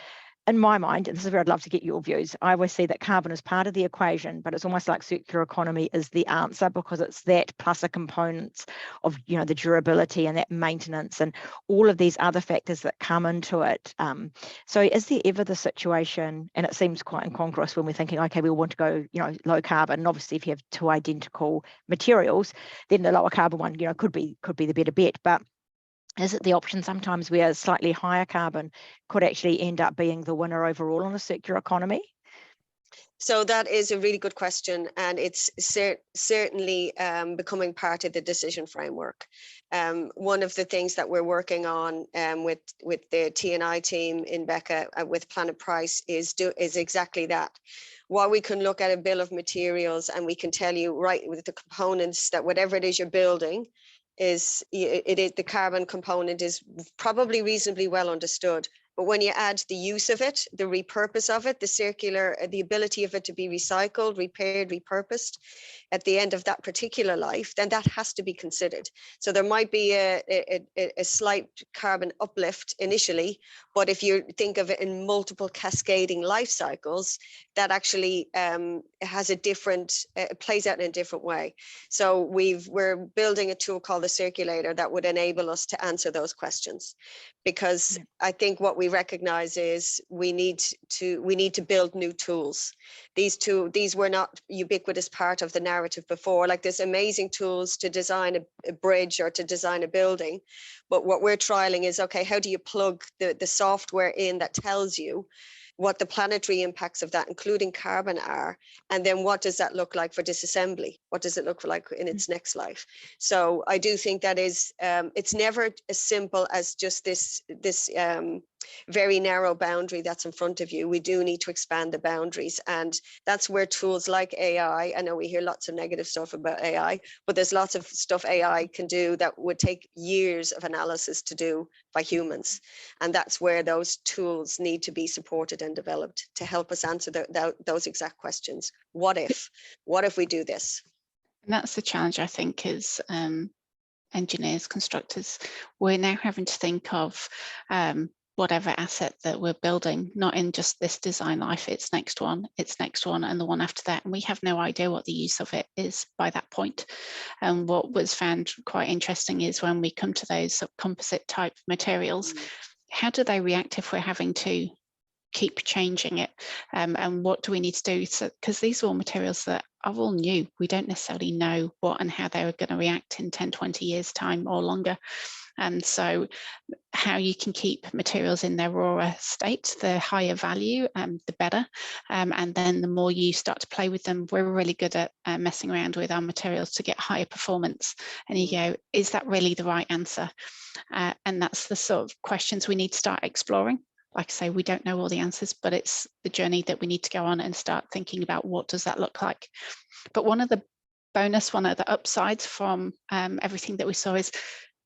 in my mind, and this is where I'd love to get your views, I always see that carbon is part of the equation, but it's almost like circular economy is the answer, because it's that plus a components of the durability and that maintenance and all of these other factors that come into it. So is there ever the situation, and it seems quite incongruous when we're thinking, okay, we want to go low carbon, and obviously if you have two identical materials, then the lower carbon one could be the better bet. But is it the option sometimes where slightly higher carbon could actually end up being the winner overall on a circular economy? So that is a really good question, and it's certainly becoming part of the decision framework. One of the things that we're working on with the T&I team in Beca with Planet Price is exactly that. While we can look at a bill of materials and we can tell you right with the components that whatever it is you're building, the carbon component is probably reasonably well understood. But when you add the use of it, the repurpose of it, the circular, the ability of it to be recycled, repaired, repurposed at the end of that particular life, then that has to be considered. So there might be a slight carbon uplift initially, but if you think of it in multiple cascading life cycles, that actually has a different, plays out in a different way. So we're building a tool called the Circulator that would enable us to answer those questions, because I think what we recognize is we need to build new tools. These were not ubiquitous part of the narrative before. Like, there's amazing tools to design a bridge or to design a building, but what we're trialing is, okay, how do you plug the software in that tells you what the planetary impacts of that, including carbon, are, and then what does that look like for disassembly? What does it look like in its next life? So I do think that is, it's never as simple as just this very narrow boundary that's in front of you. We do need to expand the boundaries, and that's where tools like AI, I know we hear lots of negative stuff about AI, but there's lots of stuff AI can do that would take years of analysis to do by humans. And that's where those tools need to be supported and developed to help us answer those exact questions. What if we do this? And that's the challenge, I think, is engineers, constructors. We're now having to think of whatever asset that we're building, not in just this design life, it's next one, and the one after that. And we have no idea what the use of it is by that point. And what was found quite interesting is when we come to those composite type materials, how do they react if we're having to keep changing it? And what do we need to do? So, because these are all materials that are all new, we don't necessarily know what and how they are going to react in 10, 20 years time or longer. And so how you can keep materials in their rawer state, the higher value, the better. And then the more you start to play with them, we're really good at messing around with our materials to get higher performance. And you go, is that really the right answer? And that's the sort of questions we need to start exploring. Like I say, we don't know all the answers, but it's the journey that we need to go on and start thinking about what does that look like. But one of the upsides from everything that we saw is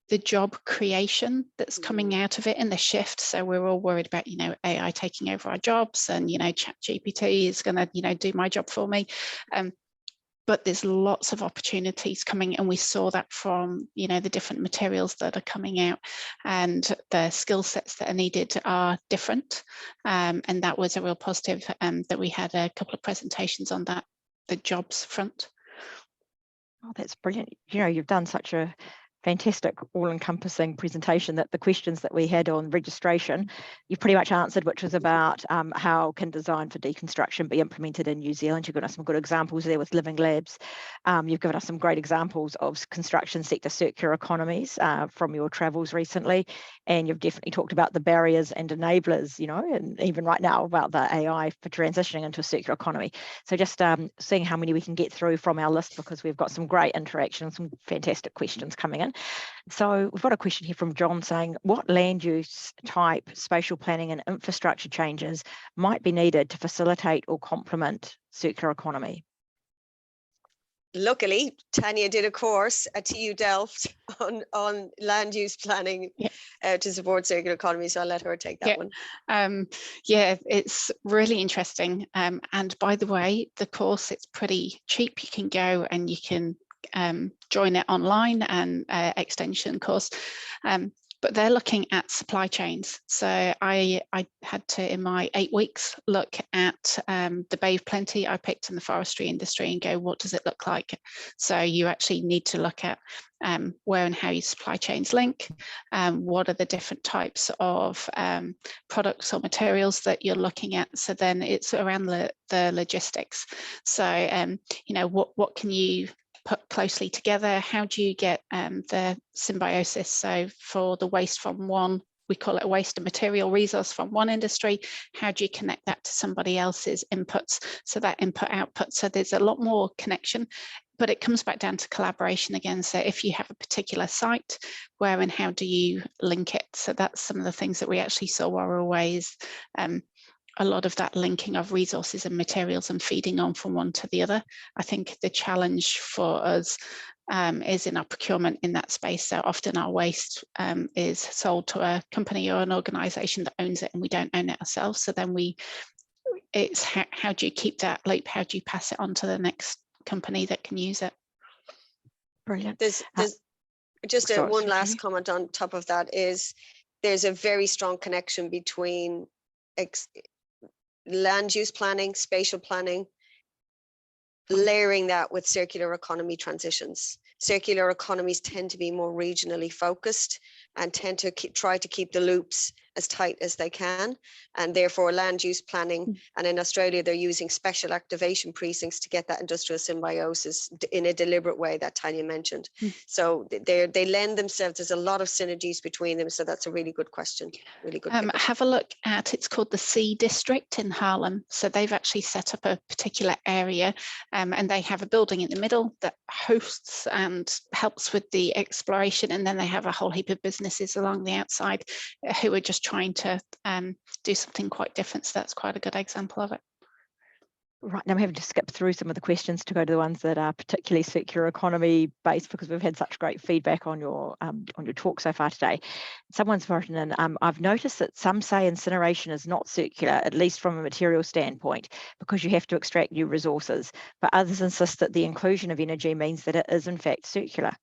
the job creation that's coming out of it in the shift. So we're all worried about, AI taking over our jobs, and, ChatGPT is going to, do my job for me. But there's lots of opportunities coming, and we saw that from, the different materials that are coming out, and the skill sets that are needed are different. And that was a real positive, that we had a couple of presentations on that, the jobs front. Oh, that's brilliant. You've done such a fantastic all-encompassing presentation that the questions that we had on registration, you've pretty much answered, which was about how can design for deconstruction be implemented in New Zealand. You've given us some good examples there with living labs. You've given us some great examples of construction sector circular economies from your travels recently. And you've definitely talked about the barriers and enablers, and even right now about the AI for transitioning into a circular economy. So just seeing how many we can get through from our list, because we've got some great interaction and some fantastic questions coming in. So we've got a question here from John saying, what land use type, spatial planning and infrastructure changes might be needed to facilitate or complement circular economy? Luckily, Tania did a course at TU Delft on land use planning to support circular economy, so I'll let her take that one. It's really interesting. And by the way, the course, it's pretty cheap. You can go and you can join it online, and extension course. But they're looking at supply chains. So I had to, in my 8 weeks, look at the Bay of Plenty I picked in the forestry industry and go, what does it look like? So you actually need to look at where and how your supply chains link, what are the different types of products or materials that you're looking at. So then it's around the logistics. So, what can you put closely together? How do you get the symbiosis? So for the waste from one, we call it a waste and material resource from one industry, how do you connect that to somebody else's inputs? So that input output, so there's a lot more connection, but it comes back down to collaboration again. So if you have a particular site, where and how do you link it? So that's some of the things that we actually saw while we were away, is a lot of that linking of resources and materials and feeding on from one to the other. I think the challenge for us is in our procurement in that space. So often our waste is sold to a company or an organisation that owns it, and we don't own it ourselves. So then it's how do you keep that loop? How do you pass it on to the next company that can use it? Brilliant. There's just one last comment on top of that is there's a very strong connection between land use planning, spatial planning, layering that with circular economy transitions. Circular economies tend to be more regionally focused and tend to try to keep the loops as tight as they can, and therefore land use planning. And in Australia, they're using special activation precincts to get that industrial symbiosis in a deliberate way that Tania mentioned. So they lend themselves, there's a lot of synergies between them. So that's a really good question. Really good. Have a look at, it's called the C District in Harlem. So they've actually set up a particular area, and they have a building in the middle that hosts and helps with the exploration. And then they have a whole heap of businesses along the outside who are just trying to do something quite different. So that's quite a good example of it. Right, now I'm having to skip through some of the questions to go to the ones that are particularly circular economy based, because we've had such great feedback on your talk so far today. Someone's written in, I've noticed that some say incineration is not circular, at least from a material standpoint, because you have to extract new resources, but others insist that the inclusion of energy means that it is in fact circular.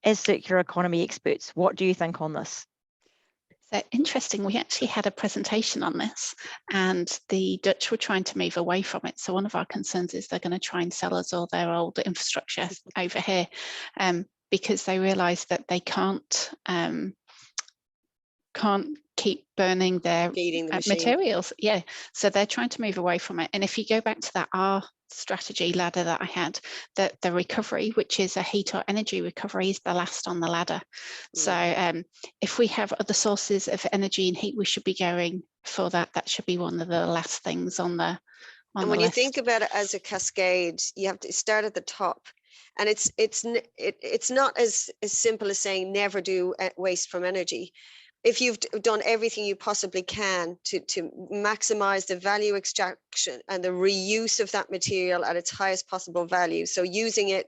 As circular economy experts, what do you think on this? So interesting, we actually had a presentation on this, and the Dutch were trying to move away from it. So one of our concerns is they're going to try and sell us all their old infrastructure over here, because they realise that they can't keep burning their materials. Yeah, so they're trying to move away from it. And if you go back to that R strategy ladder that I had, that the recovery, which is a heat or energy recovery, is the last on the ladder. So if we have other sources of energy and heat, we should be going for that. That should be one of the last things on the and when you think about it as a cascade, you have to start at the top. And it's not as simple as saying never do waste from energy. If you've done everything you possibly can to maximize the value extraction and the reuse of that material at its highest possible value, so using it,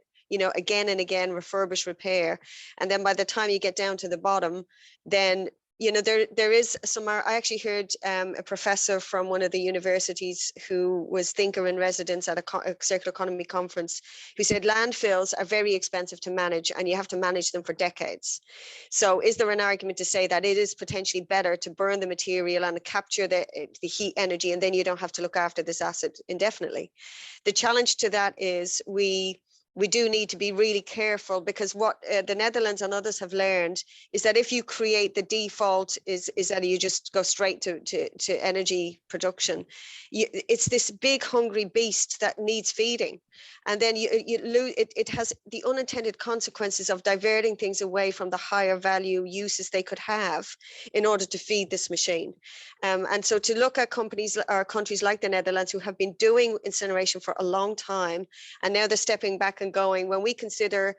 again and again, refurbish, repair, and then by the time you get down to the bottom, then there is some. I actually heard a professor from one of the universities who was thinker in residence at a circular economy conference, who said landfills are very expensive to manage and you have to manage them for decades. So is there an argument to say that it is potentially better to burn the material and capture the heat energy, and then you don't have to look after this asset indefinitely? The challenge to that is we do need to be really careful, because what the Netherlands and others have learned is that if you create the default is that you just go straight to energy production, it's this big hungry beast that needs feeding, and then you lose it has the unintended consequences of diverting things away from the higher value uses they could have in order to feed this machine. And so to look at companies or countries like the Netherlands, who have been doing incineration for a long time, and now they're stepping back and going, when we consider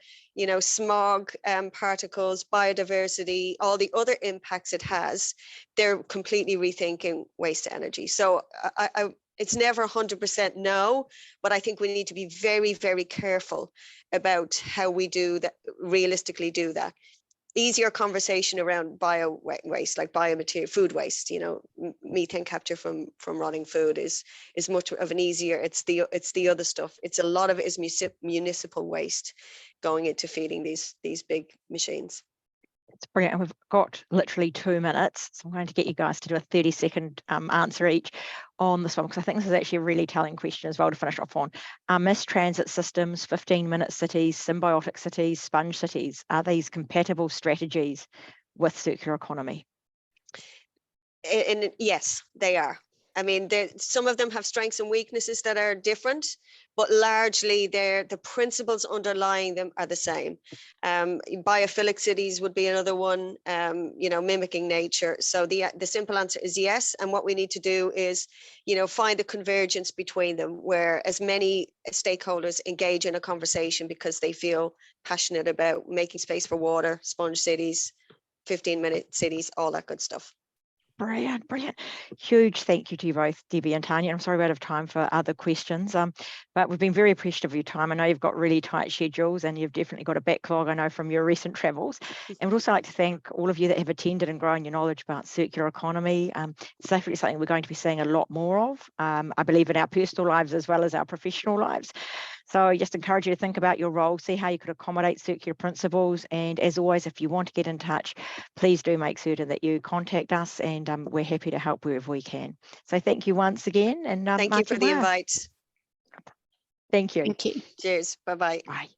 smog, particles, biodiversity, all the other impacts it has, they're completely rethinking waste to energy. So it's never 100% no, but I think we need to be very, very careful about how we do that, realistically do that. Easier conversation around bio waste, like biomaterial, food waste, methane capture from rotting food is much of an easier. It's the other stuff. It's a lot of it is municipal waste going into feeding these big machines. It's brilliant. And we've got literally 2 minutes. So I'm going to get you guys to do a 30-second answer each on this one, because I think this is actually a really telling question as well to finish off on. Mass transit systems, 15-minute cities, symbiotic cities, sponge cities, are these compatible strategies with circular economy? And yes, they are. I mean, some of them have strengths and weaknesses that are different, but largely the principles underlying them are the same. Biophilic cities would be another one, mimicking nature. So the simple answer is yes. And what we need to do is, find the convergence between them, where as many stakeholders engage in a conversation because they feel passionate about making space for water, sponge cities, 15-minute cities, all that good stuff. Brilliant, brilliant. Huge thank you to you both, Debbie and Tania. I'm sorry we're out of time for other questions, but we've been very appreciative of your time. I know you've got really tight schedules and you've definitely got a backlog, I know, from your recent travels. And we'd also like to thank all of you that have attended and grown your knowledge about circular economy. It's definitely something we're going to be seeing a lot more of, I believe, in our personal lives as well as our professional lives. So I just encourage you to think about your role, see how you could accommodate circular principles. And as always, if you want to get in touch, please do make certain that you contact us, and we're happy to help wherever we can. So thank you once again. And Thank you for the invite. Thank you. Thank you. Cheers. Bye-bye. Bye.